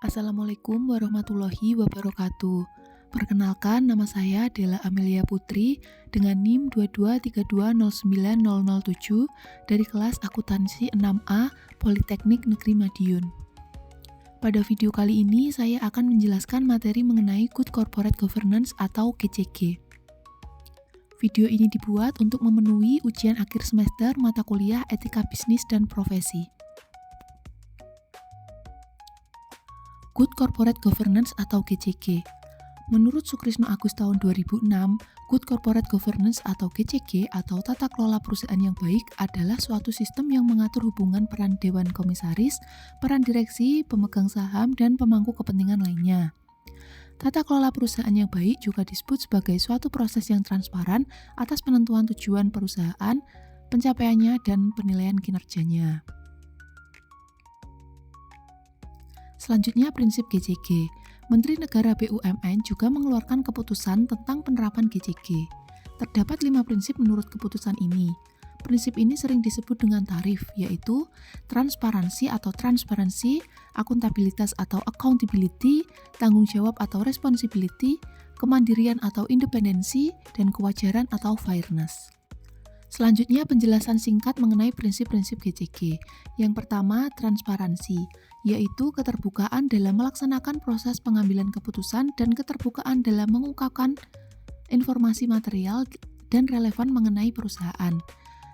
Assalamualaikum warahmatullahi wabarakatuh. Perkenalkan, nama saya Della Amelia Putri dengan NIM 223209007 dari kelas Akuntansi 6A Politeknik Negeri Madiun. Pada video kali ini, saya akan menjelaskan materi mengenai Good Corporate Governance atau GCG. Video ini dibuat untuk memenuhi ujian akhir semester mata kuliah Etika Bisnis dan Profesi. Good Corporate Governance atau GCG. Menurut Sukrisno Agus tahun 2006, Good Corporate Governance atau GCG atau tata kelola perusahaan yang baik adalah suatu sistem yang mengatur hubungan peran dewan komisaris, peran direksi, pemegang saham, dan pemangku kepentingan lainnya. Tata kelola perusahaan yang baik juga disebut sebagai suatu proses yang transparan atas penentuan tujuan perusahaan, pencapaiannya, dan penilaian kinerjanya. Selanjutnya, prinsip GCG. Menteri Negara BUMN juga mengeluarkan keputusan tentang penerapan GCG. Terdapat 5 prinsip menurut keputusan ini. Prinsip ini sering disebut dengan tarif, yaitu transparansi atau transparansi, akuntabilitas atau accountability, tanggung jawab atau responsibility, kemandirian atau independensi, dan kewajaran atau fairness. Selanjutnya, penjelasan singkat mengenai prinsip-prinsip GCG. Yang pertama, transparansi, yaitu keterbukaan dalam melaksanakan proses pengambilan keputusan dan keterbukaan dalam mengungkapkan informasi material dan relevan mengenai perusahaan.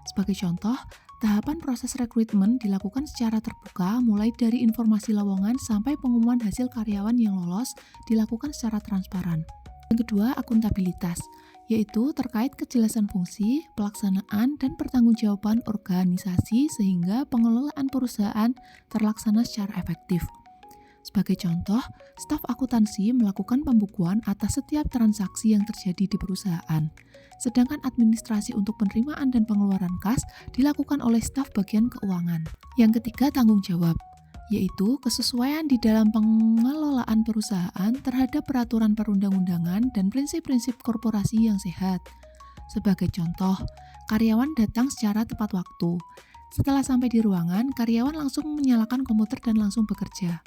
Sebagai contoh, tahapan proses rekrutmen dilakukan secara terbuka mulai dari informasi lowongan sampai pengumuman hasil karyawan yang lolos dilakukan secara transparan. Yang kedua, akuntabilitas, yaitu terkait kejelasan fungsi, pelaksanaan, dan pertanggungjawaban organisasi sehingga pengelolaan perusahaan terlaksana secara efektif. Sebagai contoh, staf akuntansi melakukan pembukuan atas setiap transaksi yang terjadi di perusahaan, sedangkan administrasi untuk penerimaan dan pengeluaran kas dilakukan oleh staf bagian keuangan. Yang ketiga, tanggung jawab, yaitu kesesuaian di dalam pengelolaan perusahaan terhadap peraturan perundang-undangan dan prinsip-prinsip korporasi yang sehat. Sebagai contoh, karyawan datang secara tepat waktu. Setelah sampai di ruangan, karyawan langsung menyalakan komputer dan langsung bekerja.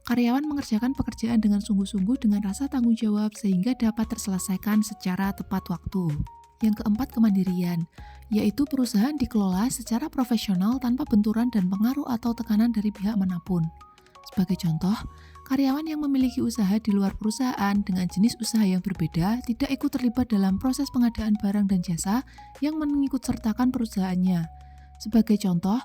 Karyawan mengerjakan pekerjaan dengan sungguh-sungguh dengan rasa tanggung jawab sehingga dapat terselesaikan secara tepat waktu. Yang keempat, kemandirian, yaitu perusahaan dikelola secara profesional tanpa benturan dan pengaruh atau tekanan dari pihak manapun. Sebagai contoh, karyawan yang memiliki usaha di luar perusahaan dengan jenis usaha yang berbeda tidak ikut terlibat dalam proses pengadaan barang dan jasa yang mengikutsertakan perusahaannya. Sebagai contoh,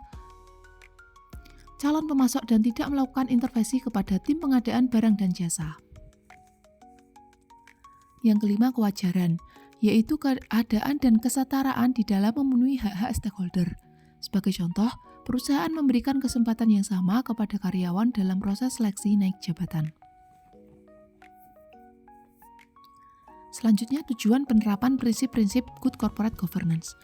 calon pemasok dan tidak melakukan intervensi kepada tim pengadaan barang dan jasa. Yang kelima, kewajaran, yaitu keadaan dan kesetaraan di dalam memenuhi hak-hak stakeholder. Sebagai contoh, perusahaan memberikan kesempatan yang sama kepada karyawan dalam proses seleksi naik jabatan. Selanjutnya, tujuan penerapan prinsip-prinsip Good Corporate Governance.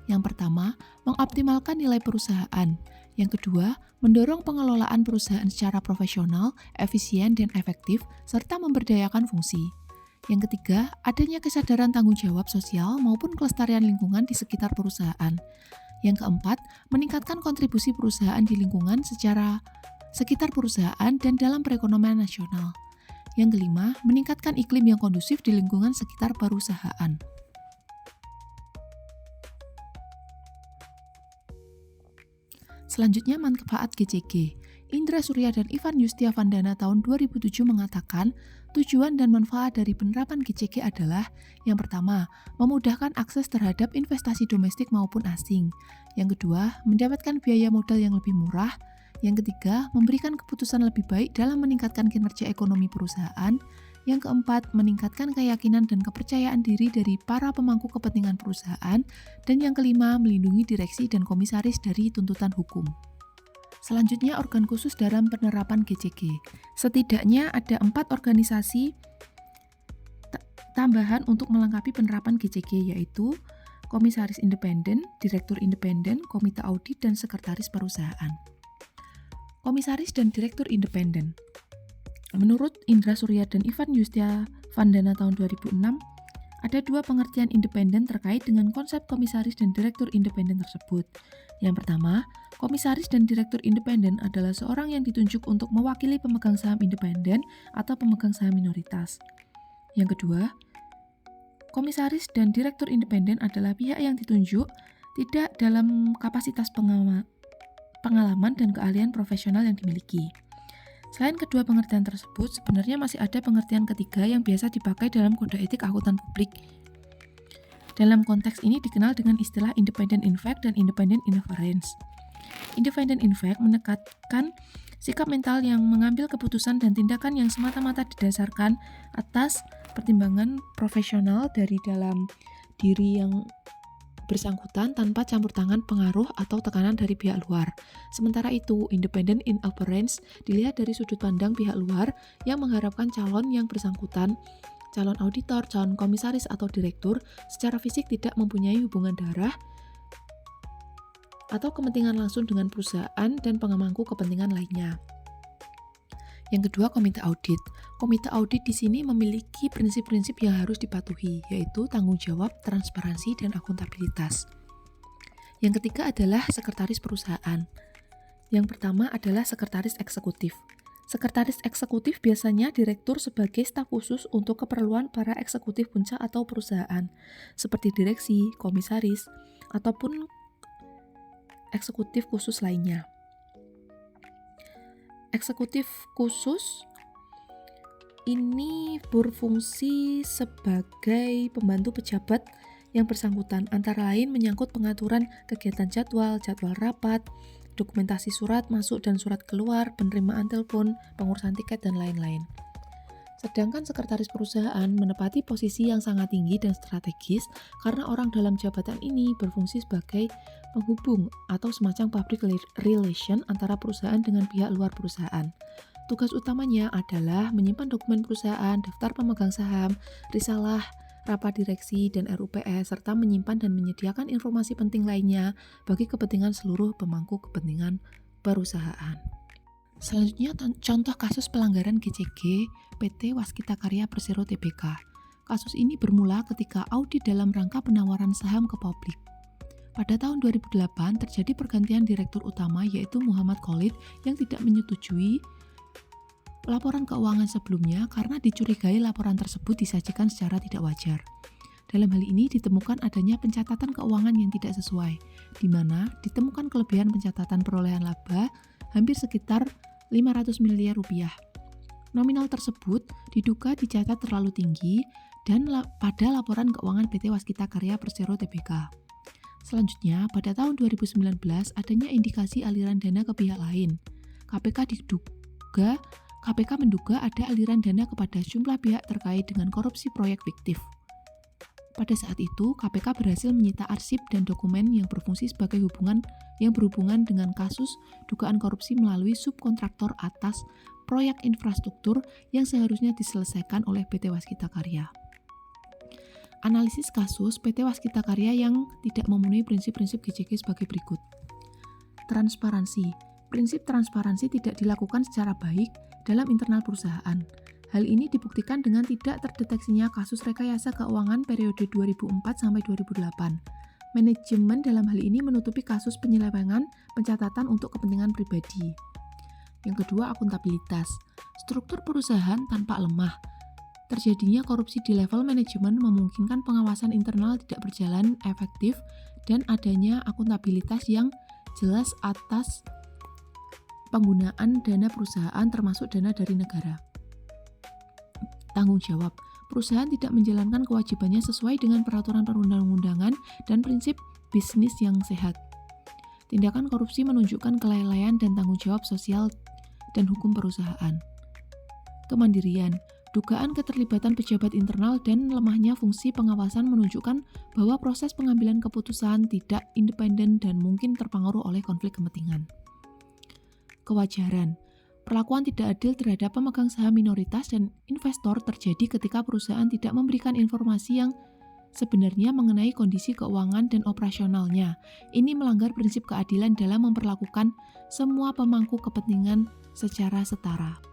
Yang pertama, mengoptimalkan nilai perusahaan. Yang kedua, mendorong pengelolaan perusahaan secara profesional, efisien, dan efektif, serta memberdayakan fungsi. Yang ketiga, adanya kesadaran tanggung jawab sosial maupun kelestarian lingkungan di sekitar perusahaan. Yang keempat, meningkatkan kontribusi perusahaan di lingkungan sekitar perusahaan dan dalam perekonomian nasional. Yang kelima, meningkatkan iklim yang kondusif di lingkungan sekitar perusahaan. Selanjutnya, manfaat GCG. Indra Surya dan Ivan Yustiavandana tahun 2007 mengatakan, tujuan dan manfaat dari penerapan GCG adalah yang pertama, memudahkan akses terhadap investasi domestik maupun asing. Yang kedua, mendapatkan biaya modal yang lebih murah. Yang ketiga, memberikan keputusan lebih baik dalam meningkatkan kinerja ekonomi perusahaan. Yang keempat, meningkatkan keyakinan dan kepercayaan diri dari para pemangku kepentingan perusahaan. Dan yang kelima, melindungi direksi dan komisaris dari tuntutan hukum. Selanjutnya, organ khusus dalam penerapan GCG. Setidaknya ada 4 organisasi tambahan untuk melengkapi penerapan GCG, yaitu Komisaris Independen, Direktur Independen, Komite Audit, dan Sekretaris Perusahaan. Komisaris dan Direktur Independen. Menurut Indra Surya dan Ivan Yustiavandana tahun 2006, Ada dua pengertian independen terkait dengan konsep komisaris dan direktur independen tersebut. Yang pertama, komisaris dan direktur independen adalah seorang yang ditunjuk untuk mewakili pemegang saham independen atau pemegang saham minoritas. Yang kedua, komisaris dan direktur independen adalah pihak yang ditunjuk tidak dalam kapasitas pengalaman dan keahlian profesional yang dimiliki. Selain kedua pengertian tersebut, sebenarnya masih ada pengertian ketiga yang biasa dipakai dalam kode etik akuntan publik. Dalam konteks ini dikenal dengan istilah independent in fact dan independent inference. Independent in fact menekankan sikap mental yang mengambil keputusan dan tindakan yang semata-mata didasarkan atas pertimbangan profesional dari dalam diri yang bersangkutan tanpa campur tangan pengaruh atau tekanan dari pihak luar. Sementara itu, independent inference dilihat dari sudut pandang pihak luar yang mengharapkan calon yang bersangkutan, calon auditor, calon komisaris atau direktur secara fisik tidak mempunyai hubungan darah atau kepentingan langsung dengan perusahaan dan pengemangku kepentingan lainnya. Yang kedua, komite audit. Komite audit di sini memiliki prinsip-prinsip yang harus dipatuhi, yaitu tanggung jawab, transparansi, dan akuntabilitas. Yang ketiga adalah sekretaris perusahaan. Yang pertama adalah sekretaris eksekutif. Sekretaris eksekutif biasanya direktur sebagai staf khusus untuk keperluan para eksekutif puncak atau perusahaan, seperti direksi, komisaris, ataupun eksekutif khusus lainnya. Eksekutif khusus ini berfungsi sebagai pembantu pejabat yang bersangkutan, antara lain menyangkut pengaturan kegiatan jadwal rapat, dokumentasi surat masuk dan surat keluar, penerimaan telepon, pengurusan tiket, dan lain-lain. Sedangkan sekretaris perusahaan menepati posisi yang sangat tinggi dan strategis karena orang dalam jabatan ini berfungsi sebagai penghubung atau semacam public relation antara perusahaan dengan pihak luar perusahaan. Tugas utamanya adalah menyimpan dokumen perusahaan, daftar pemegang saham, risalah, rapat direksi, dan RUPS, serta menyimpan dan menyediakan informasi penting lainnya bagi kepentingan seluruh pemangku kepentingan perusahaan. Selanjutnya, contoh kasus pelanggaran GCG PT Waskita Karya Persero Tbk. Kasus ini bermula ketika audit dalam rangka penawaran saham ke publik. Pada tahun 2008 terjadi pergantian direktur utama yaitu Muhammad Khalid yang tidak menyetujui laporan keuangan sebelumnya karena dicurigai laporan tersebut disajikan secara tidak wajar. Dalam hal ini ditemukan adanya pencatatan keuangan yang tidak sesuai, di mana ditemukan kelebihan pencatatan perolehan laba hampir sekitar 500 miliar rupiah. Nominal tersebut diduga dicatat terlalu tinggi dan pada laporan keuangan PT Waskita Karya Persero Tbk. Selanjutnya, pada tahun 2019 adanya indikasi aliran dana ke pihak lain. KPK menduga ada aliran dana kepada sejumlah pihak terkait dengan korupsi proyek fiktif. Pada saat itu, KPK berhasil menyita arsip dan dokumen yang berfungsi sebagai berhubungan dengan kasus dugaan korupsi melalui subkontraktor atas proyek infrastruktur yang seharusnya diselesaikan oleh PT Waskita Karya. Analisis kasus PT Waskita Karya yang tidak memenuhi prinsip-prinsip GCG sebagai berikut. Transparansi. Prinsip transparansi tidak dilakukan secara baik dalam internal perusahaan. Hal ini dibuktikan dengan tidak terdeteksinya kasus rekayasa keuangan periode 2004 sampai 2008. Manajemen dalam hal ini menutupi kasus penyelewengan pencatatan untuk kepentingan pribadi. Yang kedua, akuntabilitas. Struktur perusahaan tampak lemah. Terjadinya korupsi di level manajemen memungkinkan pengawasan internal tidak berjalan efektif dan adanya akuntabilitas yang jelas atas penggunaan dana perusahaan termasuk dana dari negara. Tanggung jawab. Perusahaan tidak menjalankan kewajibannya sesuai dengan peraturan perundang-undangan dan prinsip bisnis yang sehat. Tindakan korupsi menunjukkan kelalaian dan tanggung jawab sosial dan hukum perusahaan. Kemandirian. Dugaan keterlibatan pejabat internal dan lemahnya fungsi pengawasan menunjukkan bahwa proses pengambilan keputusan tidak independen dan mungkin terpengaruh oleh konflik kepentingan. Kewajaran. Perlakuan tidak adil terhadap pemegang saham minoritas dan investor terjadi ketika perusahaan tidak memberikan informasi yang sebenarnya mengenai kondisi keuangan dan operasionalnya. Ini melanggar prinsip keadilan dalam memperlakukan semua pemangku kepentingan secara setara.